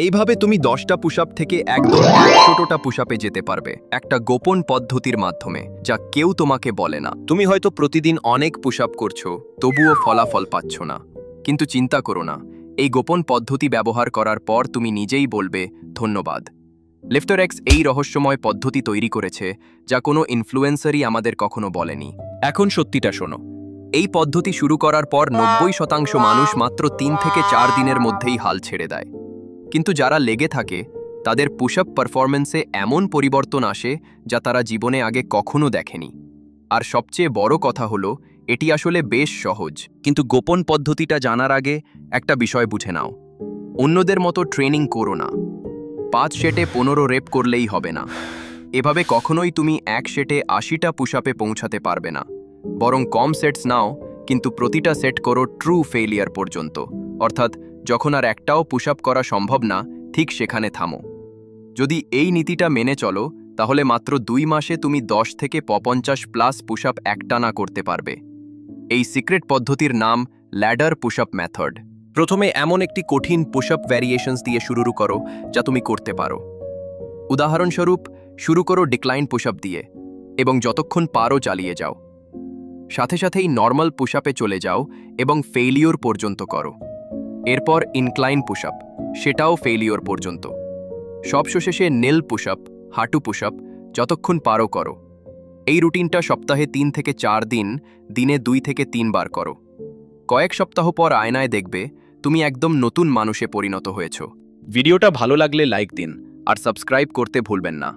এইভাবে তুমি 10টা পুশআপ থেকে একদম 100টা পুশআপে যেতে পারবে একটা গোপন পদ্ধতির মাধ্যমে, যা কেউ তোমাকে বলে না। তুমি হয়তো প্রতিদিন অনেক পুশআপ করছো, তবুও ফলাফল পাচ্ছ না। কিন্তু চিন্তা করো না, এই গোপন পদ্ধতি ব্যবহার করার পর তুমি নিজেই বলবে ধন্যবাদ। লিফটারএক্স এই রহস্যময় পদ্ধতি তৈরি করেছে, যা কোনো ইনফ্লুয়েন্সারই আমাদের কখনো বলেনি। এখন সত্যিটা শোনো, এই পদ্ধতি শুরু করার পর 90% মানুষ মাত্র 3 থেকে 4 দিনের মধ্যেই হাল ছেড়ে দেয়। কিন্তু যারা লেগে থাকে তাদের পুশআপ পারফরম্যান্সে এমন পরিবর্তন আসে যা তারা জীবনে আগে কখনো দেখেনি। আর সবচেয়ে বড় কথা হলো, এটি আসলে বেশ সহজ। কিন্তু গোপন পদ্ধতিটা জানার আগে একটা বিষয় বুঝে নাও, অন্যদের মতো ট্রেনিং করো না। 5 সেটে 15 রেপ করলেই হবে না। এভাবে কখনোই তুমি এক সেটে 80টা পুশআপে পৌঁছাতে পারবে না। বরং কম সেটস নাও, কিন্তু প্রতিটা সেট করো ট্রু ফেলিয়ার পর্যন্ত, অর্থাৎ যখন আর একটাও পুশআপ করা সম্ভব না, ঠিক সেখানে থামো। যদি এই নীতিটা মেনে চলো, তাহলে মাত্র 2 মাসে তুমি 10 থেকে 50+ পুশআপ একটানা করতে পারবে। এই সিক্রেট পদ্ধতির নাম ল্যাডার পুশআপ মেথড। প্রথমে এমন একটি কঠিন পুশআপ ভ্যারিয়েশনস দিয়ে শুরু করো যা তুমি করতে পারো। উদাহরণস্বরূপ, শুরু করো ডিক্লাইন পুশআপ দিয়ে এবং যতক্ষণ পারো চালিয়ে যাও। সাথে সাথেই নর্মাল পুশআপে চলে যাও এবং ফেলিওর পর্যন্ত করো। এরপর ইনক্লাইন পুশআপ, সেটাও ফেলিওর পর্যন্ত। সবশেষে নীল পুশআপ, হাঁটু পুশআপ, যতক্ষণ পারো করো। এই রুটিনটা সপ্তাহে 3 থেকে 4 দিন, দিনে 2 থেকে 3 বার করো। কয়েক সপ্তাহ পর আয়নায় দেখবে তুমি একদম নতুন মানুষে পরিণত হয়েছো। ভিডিওটা ভালো লাগলে লাইক দিন আর সাবস্ক্রাইব করতে ভুলবেন না।